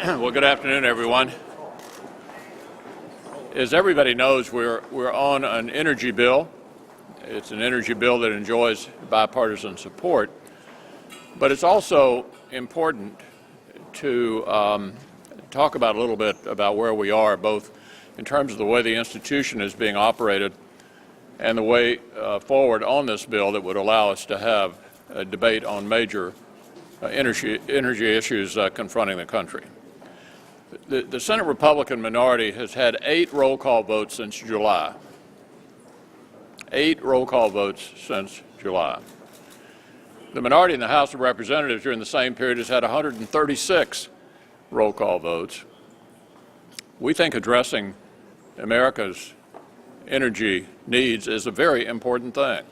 Well, good afternoon, everyone. As everybody knows, we're on an energy bill. It's an energy bill that enjoys bipartisan support, but it's also important to talk about a little bit about where we are, both in terms of the way the institution is being operated and the way forward on this bill that would allow us to have a debate on major energy issues confronting the country. The Senate Republican minority has had 8 roll call votes since July. 8 roll call votes since July. The minority in the House of Representatives during the same period has had 136 roll call votes. We think addressing America's energy needs is a very important thing.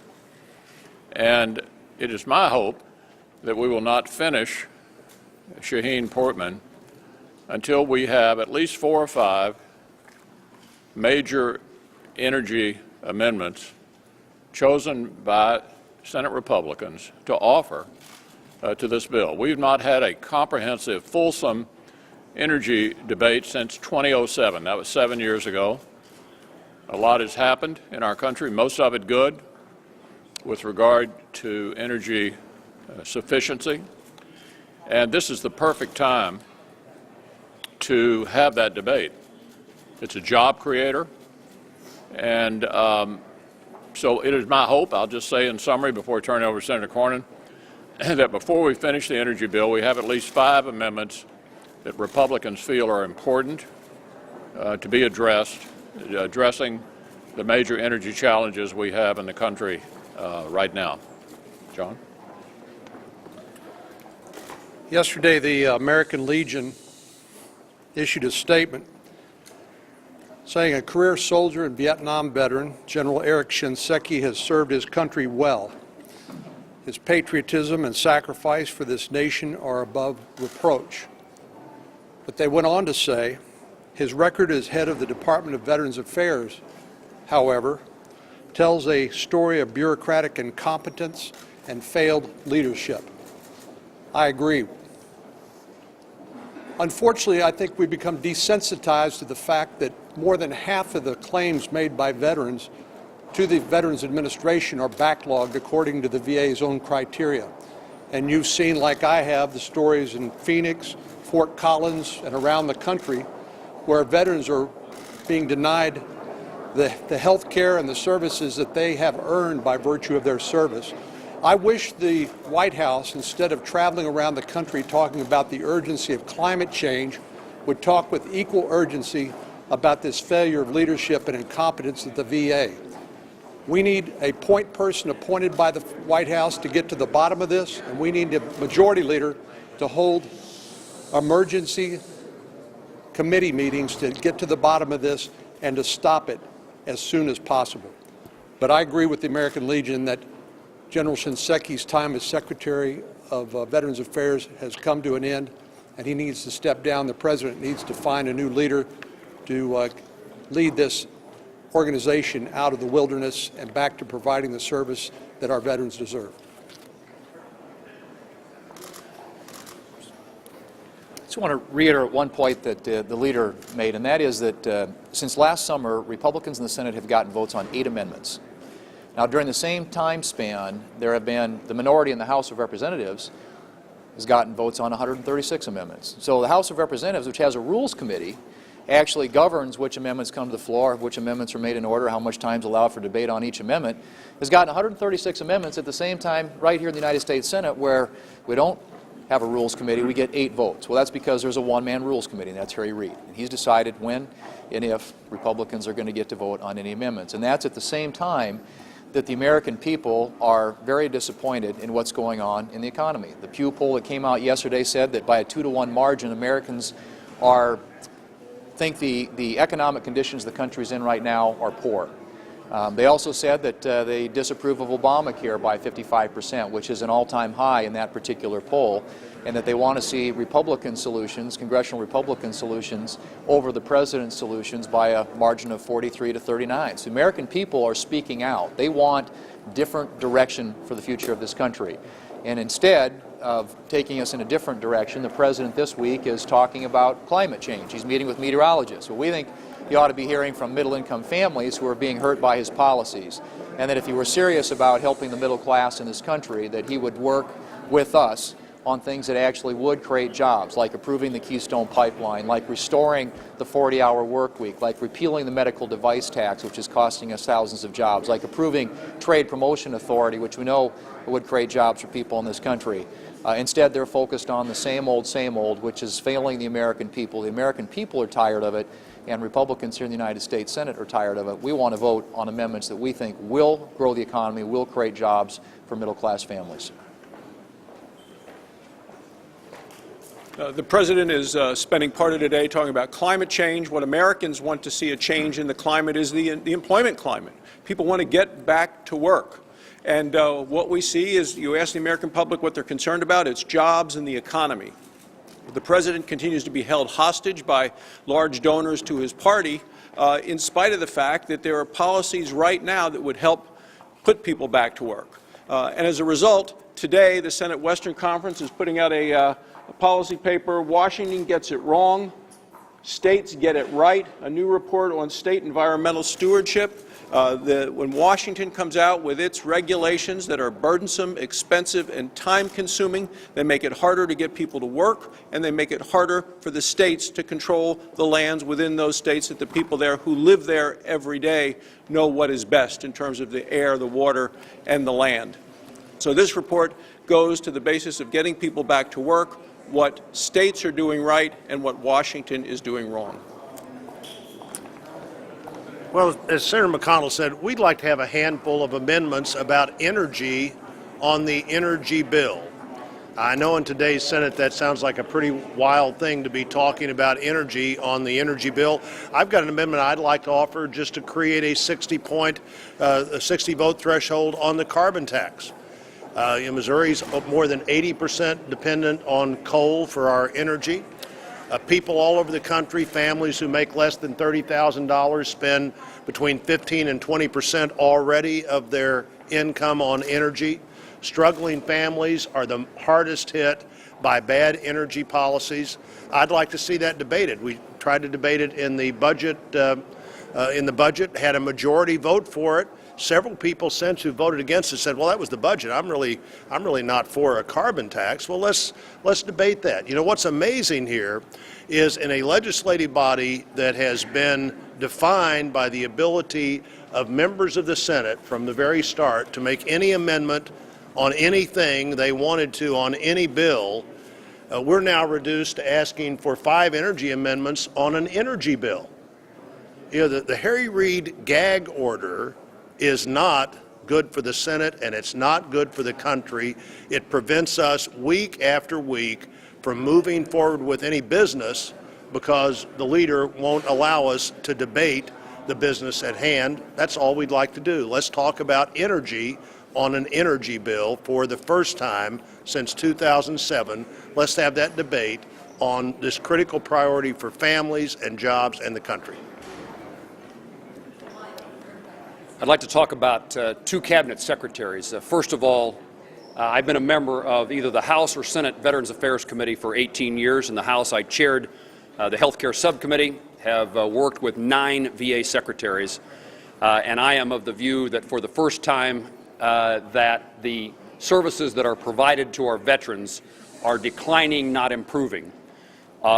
And it is my hope that we will not finish Shaheen Portman until we have at least 4 or 5 major energy amendments chosen by Senate Republicans to offer to this bill. We've not had a comprehensive, fulsome energy debate since 2007. That was 7 years ago. A lot has happened in our country, most of it good, with regard to energy sufficiency. And this is the perfect time to have that debate. It's a job creator, and so it is my hope, I'll just say in summary before I turn it over to Senator Cornyn, that before we finish the energy bill, we have at least 5 amendments that Republicans feel are important to be addressed, addressing the major energy challenges we have in the country right now. John? Yesterday, the American Legion issued a statement saying a career soldier and Vietnam veteran, General Eric Shinseki, has served his country well. His patriotism and sacrifice for this nation are above reproach. But they went on to say his record as head of the Department of Veterans Affairs, however, tells a story of bureaucratic incompetence and failed leadership. I agree. Unfortunately, I think we've become desensitized to the fact that more than half of the claims made by veterans to the Veterans Administration are backlogged according to the VA's own criteria. And you've seen, like I have, the stories in Phoenix, Fort Collins, and around the country where veterans are being denied the health care and the services that they have earned by virtue of their service. I wish the White House, instead of traveling around the country talking about the urgency of climate change, would talk with equal urgency about this failure of leadership and incompetence at the VA. We need a point person appointed by the White House to get to the bottom of this, and we need a majority leader to hold emergency committee meetings to get to the bottom of this and to stop it as soon as possible. But I agree with the American Legion that General Shinseki's time as Secretary of Veterans Affairs has come to an end, and he needs to step down. The President needs to find a new leader to lead this organization out of the wilderness and back to providing the service that our veterans deserve. I just want to reiterate one point that the leader made, and that is that since last summer, Republicans in the Senate have gotten votes on 8 amendments. Now, during the same time span, there have been the minority in the House of Representatives has gotten votes on 136 amendments. So the House of Representatives, which has a Rules Committee, actually governs which amendments come to the floor, which amendments are made in order, how much time is allowed for debate on each amendment, has gotten 136 amendments at the same time right here in the United States Senate, where we don't have a Rules Committee, we get 8 votes. Well, that's because there's a one-man Rules Committee, and that's Harry Reid. And he's decided when and if Republicans are going to get to vote on any amendments. And that's at the same time that the American people are very disappointed in what's going on in the economy. The Pew poll that came out yesterday said that by a 2-to-1 margin, Americans think the economic conditions the country's in right now are poor. They also said that they disapprove of Obamacare by 55%, which is an all-time high in that particular poll, and that they want to see Republican solutions, congressional Republican solutions, over the president's solutions by a margin of 43 to 39. So the American people are speaking out. They want different direction for the future of this country. And instead, of taking us in a different direction, the President this week is talking about climate change. He's meeting with meteorologists. Well, we think he ought to be hearing from middle-income families who are being hurt by his policies, and that if he were serious about helping the middle class in this country, that he would work with us on things that actually would create jobs, like approving the Keystone Pipeline, like restoring the 40-hour work week, like repealing the medical device tax, which is costing us thousands of jobs, like approving trade promotion authority, which we know would create jobs for people in this country. Instead, they're focused on the same old, which is failing the American people. The American people are tired of it, and Republicans here in the United States Senate are tired of it. We want to vote on amendments that we think will grow the economy, will create jobs for middle-class families. The President is spending part of today talking about climate change. What Americans want to see a change in the climate is the employment climate. People want to get back to work. And what we see is, you ask the American public what they're concerned about, it's jobs and the economy. The President continues to be held hostage by large donors to his party, in spite of the fact that there are policies right now that would help put people back to work. And as a result, today the Senate Western Conference is putting out a policy paper. Washington gets it wrong. States get it right. A new report on state environmental stewardship. When Washington comes out with its regulations that are burdensome, expensive, and time-consuming, they make it harder to get people to work, and they make it harder for the states to control the lands within those states, that the people there who live there every day know what is best in terms of the air, the water, and the land. So this report goes to the basis of getting people back to work, what states are doing right, and what Washington is doing wrong. Well, as Senator McConnell said, we'd like to have a handful of amendments about energy on the energy bill. I know in today's Senate that sounds like a pretty wild thing to be talking about energy on the energy bill. I've got an amendment I'd like to offer just to create a 60-vote threshold on the carbon tax. In Missouri's more than 80% dependent on coal for our energy. People all over the country, families who make less than $30,000, spend between 15 and 20% already of their income on energy. Struggling families are the hardest hit by bad energy policies. I'd like to see that debated. We tried to debate it in the budget. Had a majority vote for it. Several people since who voted against it said, well, that was the budget. I'm really not for a carbon tax. Well, let's debate that. You know, what's amazing here is in a legislative body that has been defined by the ability of members of the Senate from the very start to make any amendment on anything they wanted to on any bill, we're now reduced to asking for 5 energy amendments on an energy bill. You know, the Harry Reid gag order is not good for the Senate, and it's not good for the country. It prevents us week after week from moving forward with any business because the leader won't allow us to debate the business at hand. That's all we'd like to do. Let's talk about energy on an energy bill for the first time since 2007. Let's have that debate on this critical priority for families and jobs and the country. I'd like to talk about 2 cabinet secretaries. First of all, I've been a member of either the House or Senate Veterans Affairs Committee for 18 years. In the House, I chaired the Health Care Subcommittee, have worked with 9 VA secretaries, and I am of the view that for the first time that the services that are provided to our veterans are declining, not improving.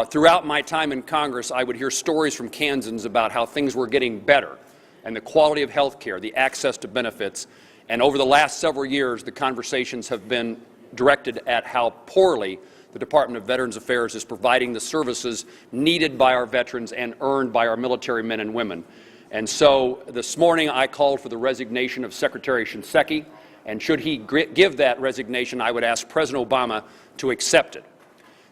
Throughout my time in Congress, I would hear stories from Kansans about how things were getting better, and the quality of health care, the access to benefits. And over the last several years, the conversations have been directed at how poorly the Department of Veterans Affairs is providing the services needed by our veterans and earned by our military men and women. And so this morning I called for the resignation of Secretary Shinseki, and should he give that resignation, I would ask President Obama to accept it.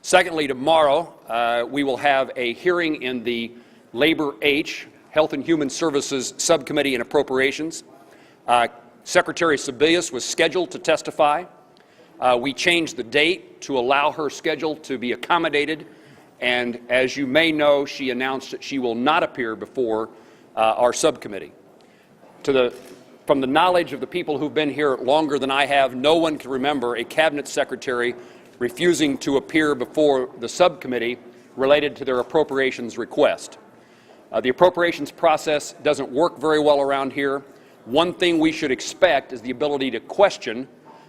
Secondly, tomorrow we will have a hearing in the Labor H, Health and Human Services Subcommittee and Appropriations. Secretary Sebelius was scheduled to testify. We changed the date to allow her schedule to be accommodated, and as you may know, she announced that she will not appear before our subcommittee. From the knowledge of the people who've been here longer than I have, no one can remember a cabinet secretary refusing to appear before the subcommittee related to their appropriations request. The appropriations process doesn't work very well around here. One thing we should expect is the ability to question,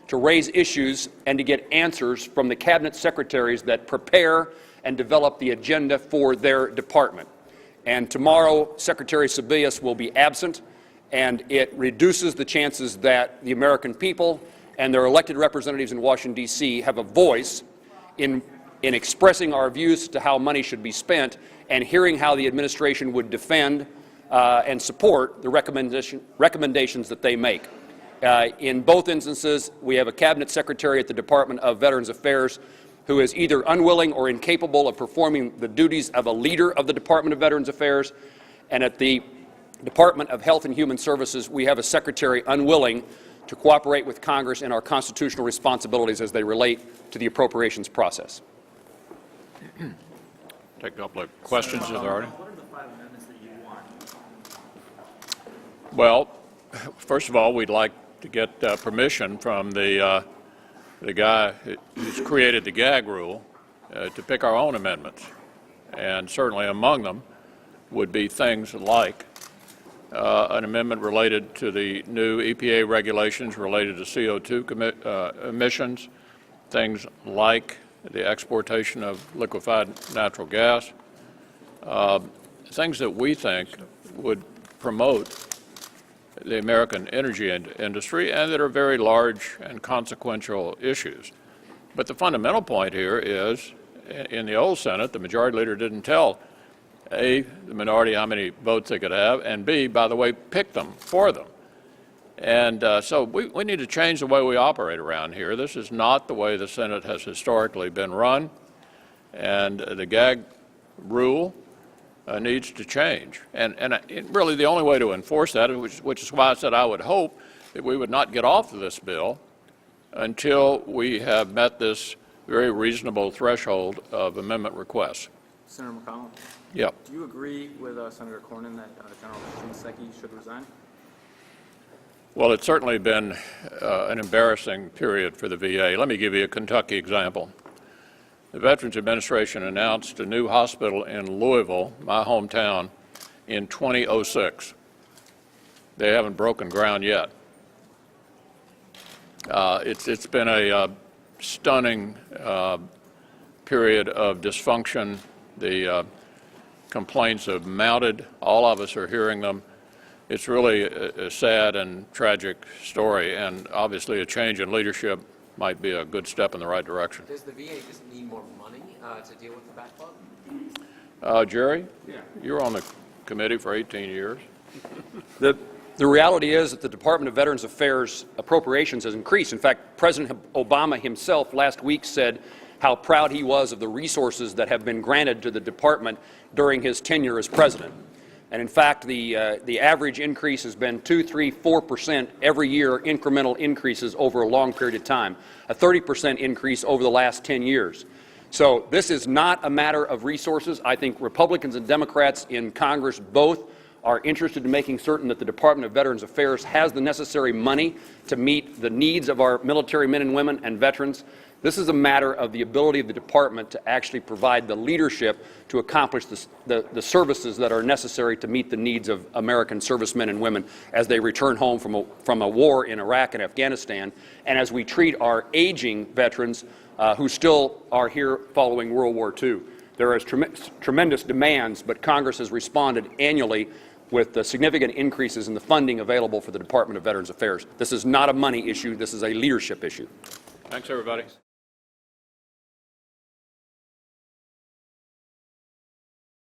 to raise issues, and to get answers from the cabinet secretaries that prepare and develop the agenda for their department. And tomorrow, Secretary Sebelius will be absent, and it reduces the chances that the American people and their elected representatives in Washington, D.C. have a voice in expressing our views to how money should be spent and hearing how the administration would defend and support the recommendations that they make. In both instances, we have a cabinet secretary at the Department of Veterans Affairs who is either unwilling or incapable of performing the duties of a leader of the Department of Veterans Affairs, and at the Department of Health and Human Services, we have a secretary unwilling to cooperate with Congress in our constitutional responsibilities as they relate to the appropriations process. Take a couple of questions, if there are any. What are the 5 amendments that you want? Well, first of all, we'd like to get permission from the guy who's created the gag rule to pick our own amendments. And certainly among them would be things like an amendment related to the new EPA regulations related to CO2 emissions, things like the exportation of liquefied natural gas, things that we think would promote the American energy industry and that are very large and consequential issues. But the fundamental point here is, in the old Senate, the majority leader didn't tell A, the minority how many votes they could have, and B, by the way, pick them for them. And so we need to change the way we operate around here. This is not the way the Senate has historically been run, and the gag rule needs to change. And really the only way to enforce that, which is why I said I would hope that we would not get off of this bill until we have met this very reasonable threshold of amendment requests. Senator McConnell, Yep. do you agree with Senator Cornyn that General Shinseki should resign? Well, it's certainly been an embarrassing period for the VA. Let me give you a Kentucky example. The Veterans Administration announced a new hospital in Louisville, my hometown, in 2006. They haven't broken ground yet. It's been a stunning period of dysfunction. The complaints have mounted. All of us are hearing them. It's really a sad and tragic story, and obviously a change in leadership might be a good step in the right direction. Does the VA just need more money to deal with the backlog? Jerry, you were on the committee for 18 years. The reality is that the Department of Veterans Affairs appropriations has increased. In fact, President Obama himself last week said how proud he was of the resources that have been granted to the department during his tenure as president. And in fact, the average increase has been 2%, 3%, 4% every year, incremental increases over a long period of time, a 30% increase over the last 10 years. So this is not a matter of resources. I think Republicans and Democrats in Congress both are interested in making certain that the Department of Veterans Affairs has the necessary money to meet the needs of our military men and women and veterans. This is a matter of the ability of the department to actually provide the leadership to accomplish the services that are necessary to meet the needs of American servicemen and women as they return home from a war in Iraq and Afghanistan, and as we treat our aging veterans who still are here following World War II. There is tremendous demands, but Congress has responded annually with significant increases in the funding available for the Department of Veterans Affairs. This is not a money issue. This is a leadership issue. Thanks, everybody.